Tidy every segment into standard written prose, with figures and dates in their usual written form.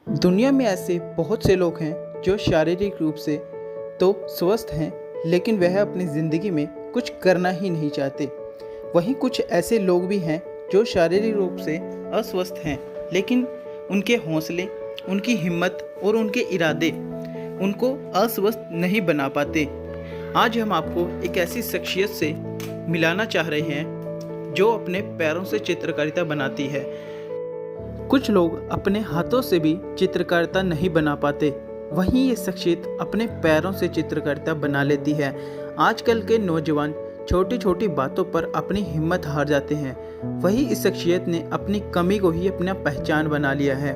दुनिया में ऐसे बहुत से लोग हैं जो शारीरिक रूप से तो स्वस्थ हैं, लेकिन वह अपनी ज़िंदगी में कुछ करना ही नहीं चाहते। वहीं कुछ ऐसे लोग भी हैं जो शारीरिक रूप से अस्वस्थ हैं, लेकिन उनके हौसले, उनकी हिम्मत और उनके इरादे उनको अस्वस्थ नहीं बना पाते। आज हम आपको एक ऐसी शख्सियत से मिलाना चाह रहे हैं जो अपने पैरों से चित्रकारिता बनाती है। कुछ लोग अपने हाथों से भी चित्रकारिता नहीं बना पाते, वहीं ये शख्सियत अपने पैरों से चित्रकारिता बना लेती है। आजकल के नौजवान छोटी छोटी बातों पर अपनी हिम्मत हार जाते हैं, वहीं इस शख्सियत ने अपनी कमी को ही अपना पहचान बना लिया है।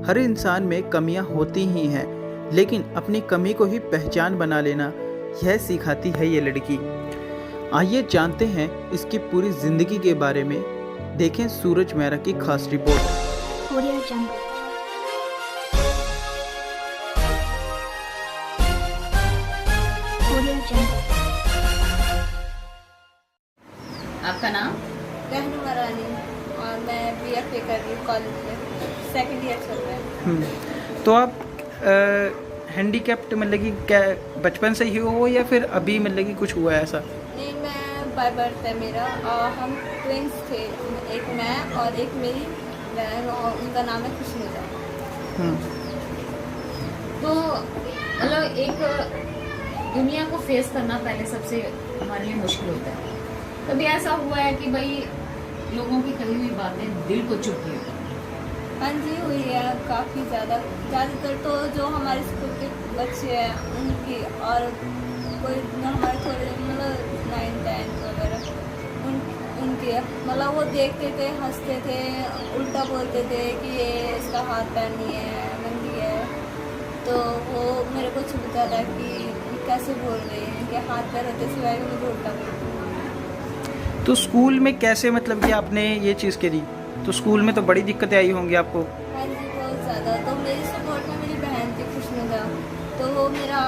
हर इंसान में कमियां होती ही हैं, लेकिन अपनी कमी को ही पहचान बना लेना, यह सिखाती है ये लड़की। आइए जानते हैं इसकी पूरी ज़िंदगी के बारे में। देखें सूरज मेहरा की खास report. Audio Jungle। Audio Jungle। आपका नाम? रहनुमा रानी, और मैं BFA कर रही हूँ कॉलेज में, सेकंड ईयर चल रहा है। तो आप हैंडीकैप्ट मतलब कि क्या बचपन से ही हो या फिर अभी मतलब कि कुछ हुआ है ऐसा? नहीं, मैं बाय बर्थ है मेरा, और हम ट्विंस थे, एक मैं और एक मेरी बहन, और उनका नाम है खुशनुदा। तो मतलब एक दुनिया को फेस करना पहले सबसे हमारे लिए मुश्किल होता है। कभी ऐसा हुआ है कि भाई लोगों की कही हुई बातें दिल को चुभती है? हाँ जी, हुई है काफ़ी ज़्यादातर तो जो हमारे स्कूल के बच्चे हैं उनकी, और कोई जो हमारे थोड़े मतलब 9-10 वगैरह उनके, मतलब वो देखते थे, हंसते थे, उल्टा बोलते थे कि ये इसका हाथ पैर नहीं है, गंदी है। तो वो मेरे को चुभता था कि ये कैसे बोल रहे हैं कि हाथ पैर होते सिवाय मुझे उल्टा बोलते। तो स्कूल में कैसे मतलब कि आपने ये चीज़ करी? तो स्कूल में तो बड़ी दिक्कतें आई होंगी आपको। हाँ जी, बहुत ज़्यादा। तो मेरी सपोर्ट में मेरी बहन थी खुशनुदा, तो वो मेरा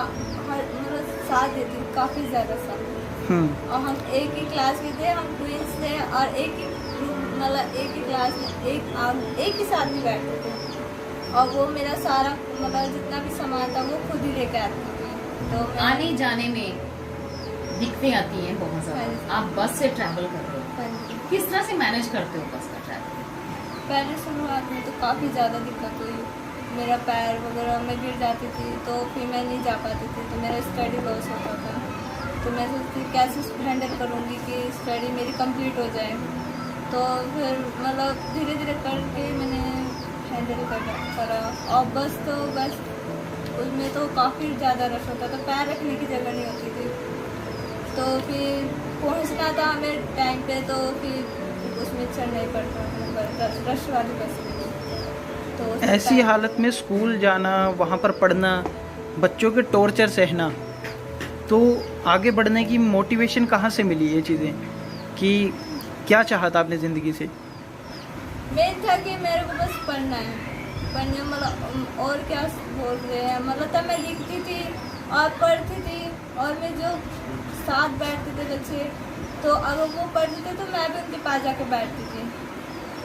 हर मतलब साथ देती, काफ़ी ज़्यादा साथ। और हम एक ही क्लास में थे, हम ट्विंस थे, और एक ही ग्रुप मतलब एक ही क्लास में एक ही साथ में बैठते थे, और वो मेरा सारा मतलब जितना भी सामान था वो खुद ही लेके आती थी। तो आने जाने में दिक्कतें आती हैं बहुत ज़्यादा। आप बस से ट्रैवल कर रहे हो, किस तरह से मैनेज करते हो बस का ट्रैवल? पहले शुरुआत में तो काफ़ी ज़्यादा दिक्कत हुई, मेरा पैर वगैरह में गिर जाती थी, तो फिर मैं नहीं जा पाती थी, तो मेरा स्टडी लॉस होता था। तो मैं सोचती कैसे हैंडल करूँगी कि स्टडी मेरी कंप्लीट हो जाए। तो फिर मतलब धीरे धीरे करके मैंने हैंडल करा। और बस उसमें तो काफ़ी ज़्यादा रश होता था, पैर रखने की जगह नहीं होती थी। तो फिर पहुंचना था हमें टाइम पे, तो फिर उसमें चढ़ना ही पड़ता था रश वाली बस में। तो ऐसी हालत में स्कूल जाना, वहाँ पर पढ़ना, बच्चों के टॉर्चर सहना, तो आगे बढ़ने की मोटिवेशन कहाँ से मिली ये चीज़ें कि क्या चाहा था आपने ज़िंदगी से? मेन था कि मेरे को बस पढ़ना है, मतलब और क्या बोल रहे हैं, मतलब तब मैं लिखती थी और पढ़ती थी, और मैं जो साथ बैठते थे बच्चे, तो अगर वो पढ़ते थे तो मैं भी उनके पास जाके बैठती थी।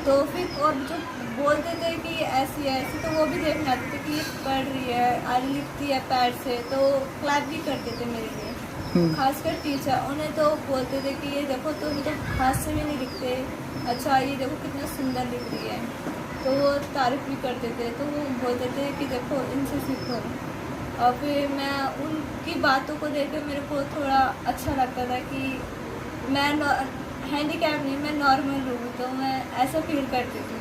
तो फिर और जो बोलते थे कि ऐसी है ऐसी, तो वो भी देखने आते थे कि ये पढ़ रही है और लिखती है पैर से, तो क्लैप भी करते थे मेरे लिए। खासकर टीचर उन्हें तो बोलते थे कि ये देखो तुम तो हाथ से भी नहीं लिखते, अच्छा ये देखो कितना सुंदर लिख रही है। तो वो तारीफ भी करते थे, तो वो बोलते थे कि देखो इनसे सीखो। और फिर मैं उनकी बातों को देख कर मेरे को थोड़ा अच्छा लगता था कि मैं हैंडीकैप नहीं, मैं नॉर्मल हूँ, तो मैं ऐसा फील करती थी।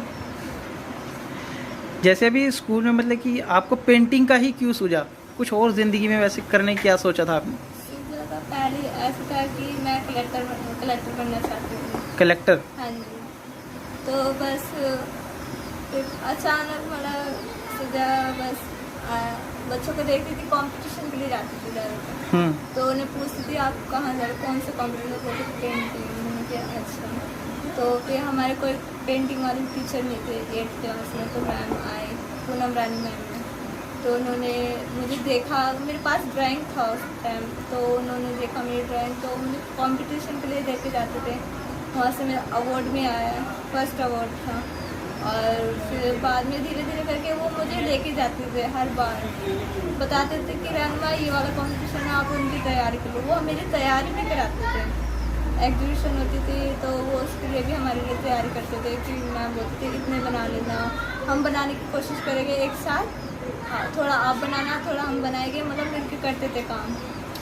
जैसे अभी स्कूल में मतलब कि आपको पेंटिंग का ही क्यों सूझा? कुछ और ज़िंदगी में वैसे करने की क्या सोचा था आपने? सोचा था पहले ऐसा था कि मैं कलेक्टर बनना चाहती हूँ। कलेक्टर? हाँ जी। तो बस फिर अचानक मतलब सोचा, बस बच्चों को देखती थी, कंपटीशन के लिए जाती थी ज़्यादातर। तो उन्हें पूछती थी आप कहाँ जा रहे, कौन से कॉम्पिटिशन? बोलते पेंटिंग। अच्छा। तो फिर हमारे कोई पेंटिंग वाले टीचर नहीं थे 8th क्लास में, तो मैम आए, पूनम रानी मैम ने। तो उन्होंने मुझे देखा, मेरे पास ड्राइंग था उस टाइम, तो उन्होंने देखा मेरी ड्राइंग, तो मुझे कंपटीशन के लिए लेके जाते थे। वहाँ से मेरा अवार्ड में आया, फर्स्ट अवार्ड था। और फिर बाद में धीरे धीरे करके वो मुझे लेके लेके जाते थे हर बार, बताते थे कि रहनुमा ये वाला कॉम्पिटिशन है, आप उनकी तैयारी करो। वो मेरी तैयारी भी कराते थे। एग्जीबिशन होती थी तो वो उसके लिए भी हमारे लिए तैयारी करते थे कि मैम बोलते थे इतने बना लेना, हम बनाने की कोशिश करेंगे एक साथ, हाँ थोड़ा आप बनाना थोड़ा हम बनाएंगे, मतलब मिलकर करते थे काम।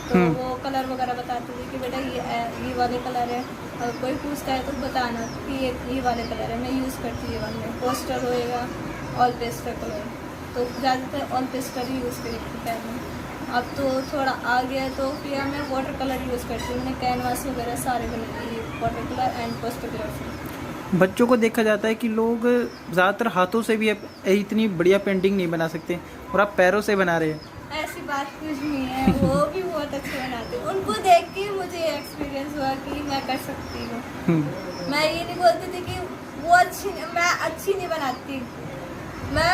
तो वो कलर वगैरह बताते थे कि बेटा ये वाले कलर है, और कोई पूछता है तो बताना कि ये वाले कलर है, मैं यूज़ करती हूँ ये वाले। पोस्टर होएगा ऑल पेस्टर कलर, तो ज़्यादातर ऑल पेस्टर ही यूज़ करी थी पहले। अब तो थोड़ा आ गया तो फिर मैं वाटर कलर यूज़ करती हूँ। मैंने कैनवास वगैरह सारे बनाए water colour and poster colour से। बच्चों को देखा जाता है कि लोग ज़्यादातर हाथों से भी इतनी बढ़िया पेंटिंग नहीं बना सकते और आप पैरों से बना रहे हैं। ऐसी बात कुछ नहीं है, वो भी बहुत अच्छे बनाते हैं। उनको देख के मुझे एक्सपीरियंस हुआ कि मैं कर सकती हूँ। मैं ये नहीं बोलती थी कि वो मैं अच्छी नहीं बनाती। मैं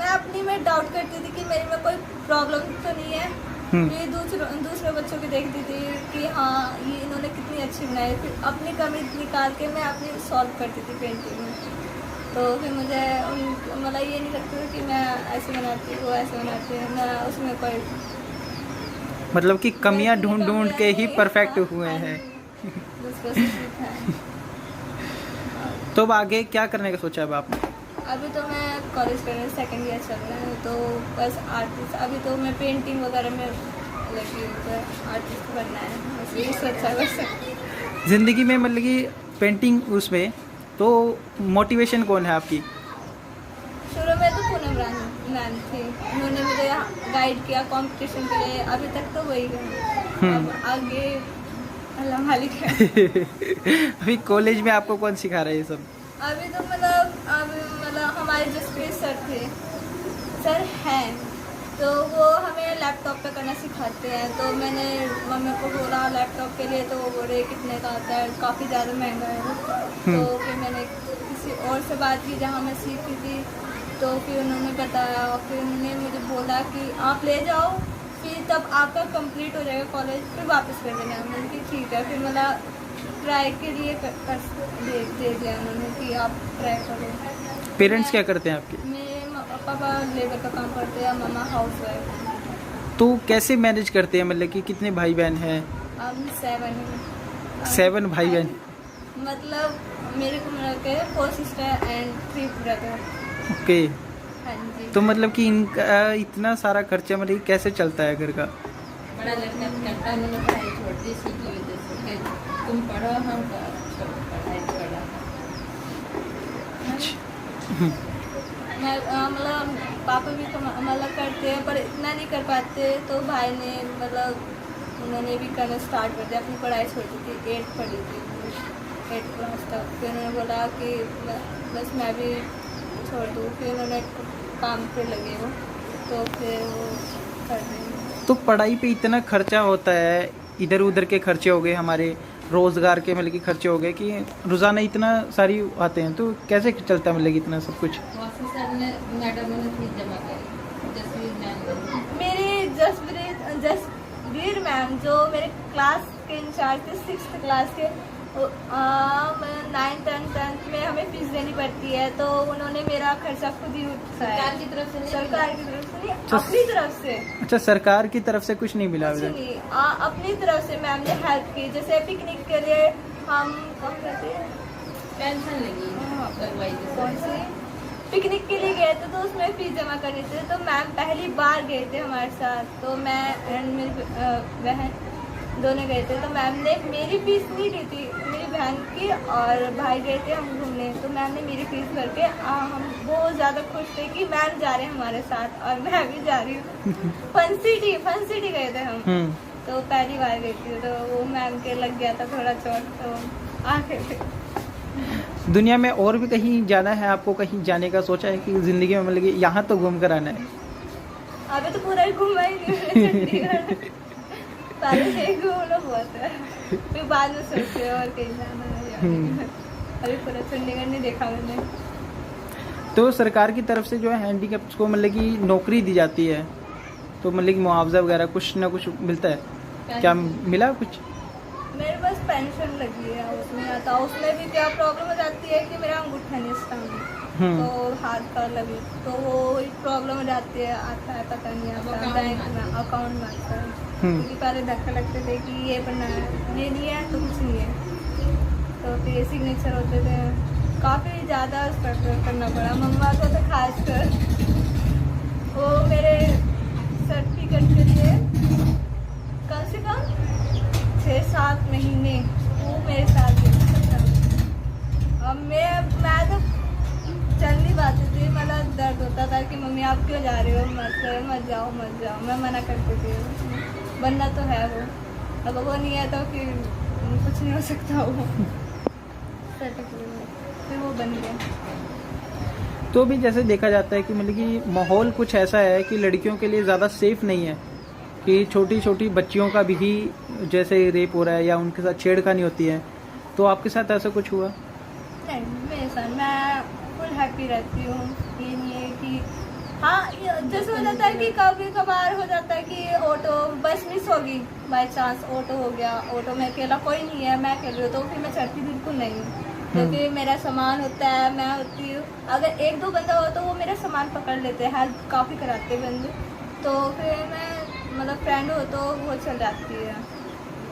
अपनी में डाउट करती थी कि मेरे में कोई प्रॉब्लम तो नहीं है। ये दूसरे बच्चों की देखती थी कि हाँ ये इन्होंने कितनी अच्छी बनाई, फिर अपनी कमी निकाल के मैं अपनी सॉल्व करती थी पेंटिंग में। तो फिर मुझे मतलब ये नहीं लगता था कि मैं ऐसे बनाती हूँ वो ऐसे बनाती हूँ, मैं उसमें कोई मतलब कि कमियां ढूंढ के ही परफेक्ट हुए हैं। दूसरों से सीखा है। तो अब आगे क्या करने का सोचा है आपने? अभी तो मैं कॉलेज करने सेकंड ईयर चल रहा है, तो बस आर्टिस्ट अभी तो मैं पेंटिंग वगैरह में लगी हूँ, तो आर्टिस्ट बनना है, इसलिए सोचा बस। ज़िंदगी में मतलब कि पेंटिंग उसमें तो मोटिवेशन कौन है आपकी? शुरू में तो पूनम मैम थी, उन्होंने मुझे गाइड किया कंपटीशन के लिए, अभी तक तो वही है। अब आगे अल्लाह मालिक है। अभी कॉलेज में आपको कौन सिखा रहा है ये सब? अभी तो मतलब हमारे जसप्रीत सर हैं, तो वो हमें लैपटॉप पे करना सिखाते हैं। तो मैंने मम्मी को बोला लैपटॉप के लिए, तो वो बोले कितने का आता है, काफ़ी ज़्यादा महंगा है। तो फिर मैंने किसी और से बात की जहाँ मैं सीखी थी, तो फिर उन्होंने बताया, फिर उन्होंने मुझे बोला कि आप ले जाओ, फिर तब आपका कंप्लीट हो जाएगा कॉलेज, फिर वापस कर देना। मैंने कि ठीक है, फिर मतलब ट्राई के लिए दे दिया उन्होंने कि आप ट्राई करो। पेरेंट्स क्या करते हैं आपके? मेरे पापा लेबर का काम करते हैं, मम्मा हाउस वाइफ। तो कैसे मैनेज करते हैं, मतलब कि कितने भाई बहन हैं? हम 7 भाई बहन। मतलब मेरे को मिला के 4 सिस्टर एंड 3 ब्रदर। ओके। हाँ जी। तो मतलब कि इनका इतना सारा खर्चा मतलब कि कैसे चलता है घर का? बड़ा लड़का करता है, मैंने पढ़ाई छोड़ दी इसी की वजह से, तुम पढ़ो हम पढ़ाई छोड़ा। मैं मतलब पापा भी मतलब करते हैं पर इतना नहीं कर पाते, तो भाई ने मतलब उन्होंने भी करना स्टार्ट कर दिया। अपनी पढ़ाई छोड़ दी थी, 8th पढ़ी थी, 8th क्लास तक। फिर उन्होंने बोला कि बस मैं भी छोड़ दूँ, फिर उन्होंने काम पे लगे वो, तो फिर वो कर रहे। तो पढ़ाई पे इतना खर्चा होता है, इधर उधर के खर्चे हो गए, हमारे रोज़गार के मतलब कि खर्चे हो गए कि रोज़ाना इतना सारी आते हैं, तो कैसे चलता है मतलब इतना सब कुछ? मैडम ने फीस जमा करी, जसवीर मैम। मेरी जसवीर मैम जो मेरे क्लास के इंचार्ज थे 6th क्लास के, 9th and 10th में हमें फीस देनी पड़ती है, तो उन्होंने मेरा खर्चा खुद ही उठाया। सरकार की तरफ से नहीं, अपनी तरफ से। अच्छा, सरकार की तरफ से कुछ नहीं मिला? कुछ नहीं, अपनी तरफ से मैम ने हेल्प की। जैसे पिकनिक के लिए हम कहाँ कहते हैं, पेंशन लगी, कौन सी पिकनिक के लिए गए थे, तो उसमें फीस जमा करनी थी। तो मैम पहली बार गए थे हमारे साथ, तो मैं एंड मेरी बहन दोनों गए थे। तो मैम ने मेरी फीस नहीं ली थी, मेरी बहन की और भाई गए थे हम घूमने, तो मैम ने मेरी फीस भर के हम बहुत ज़्यादा खुश थे कि मैम जा रहे हैं हमारे साथ और मैं भी जा रही हूँ। फन सिटी गए थे हम, तो पहली बार गई थी, तो वो मैम के लग गया था थोड़ा चोट, तो आ गए थे। दुनिया में और भी कहीं जाना है आपको? कहीं जाने का सोचा है कि ज़िंदगी में मतलब कि यहाँ तो घूम कर आना है? अभी तो पूरा ही घूमा ही नहीं है, पहले से ही घूमना बहुत है, फिर बाद में सोचते हैं और कहीं जाना है। अभी पूरा चंडीगढ़ नहीं देखा मैंने। तो सरकार की तरफ से जो है हैंडीकैप्स को मतलब कि नौकरी दी जाती है, तो मतलब कि मुआवजा वगैरह कुछ ना कुछ मिलता है क्या? मिला कुछ? मेरे पास पेंशन लगी है, उसमें आता, उसमें भी क्या प्रॉब्लम हो जाती है कि मेरा अंगूठा नहीं स्ट्रांग है। तो हाथ का लगे तो वो प्रॉब्लम हो जाती है, आता है पता नहीं आता बैंक में अकाउंट में आता है, क्योंकि पहले धक्का लगते थे कि ये बनना है, ये नहीं है तो कुछ नहीं है, तो फिर ये सिग्नेचर होते थे, काफ़ी ज़्यादा स्ट्रगल करना पड़ा मम्मा को तो खासकर। वो मेरे सर्टिफिकेट के लिए कम से कम 6-7 महीने वो मेरे साथ था। अब मैं तो चल नहीं पाती थी, मतलब दर्द होता था कि मम्मी आप क्यों जा रहे हो, मत जाओ मत जाओ, मैं मना करती थी। बनना तो है वो, अब वो नहीं है तो फिर कुछ नहीं हो सकता वो सर्टिफिकेट, फिर वो बन गया। तो भी जैसे देखा जाता है कि मतलब कि माहौल कुछ ऐसा है कि लड़कियों के लिए ज़्यादा सेफ नहीं है, कि छोटी छोटी बच्चियों का भी जैसे रेप हो रहा है या उनके साथ छेड़खानी होती है, तो आपके साथ ऐसा कुछ हुआ? नहीं, मेरे साथ मैं फुल हैप्पी रहती हूँ। ये नहीं है कि हाँ, जैसे हो जाता है कि कभी कभार हो जाता है कि ऑटो बस मिस होगी, बाय चांस ऑटो हो गया, ऑटो में अकेला कोई नहीं है, मैं अकेली हूँ, तो फिर मैं चढ़ती बिल्कुल नहीं हूँ, क्योंकि मेरा सामान होता है, मैं होती हूँ। अगर 1-2 बंदा हो तो वो मेरा सामान पकड़ लेते हैं, हेल्प काफ़ी कराते हैं बंदे, तो फिर मैं मतलब फ्रेंड हो तो वो चल जाती है,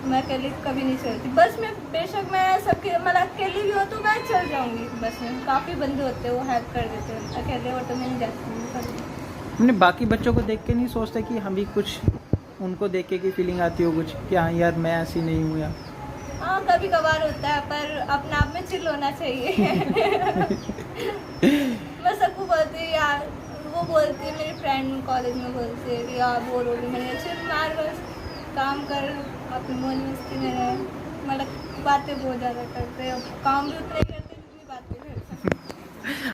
मैं अकेली कभी नहीं चलती। बस में बेशक मैं सबके मतलब अकेली भी हो तो मैं चल जाऊंगी, बस में काफ़ी बंदे होते हैं वो हेल्प कर देते हैं, अकेले ऑटो में नहीं जाती हूँ कभी। हमने बाकी बच्चों को देख के नहीं सोचते कि हम भी कुछ उनको देख के की फीलिंग आती हो कुछ कि हाँ यार मैं ऐसी नहीं हूँ यार? हाँ, कभी कभार होता है, पर अपने आप में चिल होना चाहिए मैं सबको बोलती हूँ यार, वो बोलती है मेरी फ्रेंड कॉलेज में बोलती है कि यार बोर हो रही, मैंने चिल मार, बस काम कर, अपनी मौज मस्ती में रहे, मतलब बातें बहुत ज़्यादा करते हैं, काम भी उतने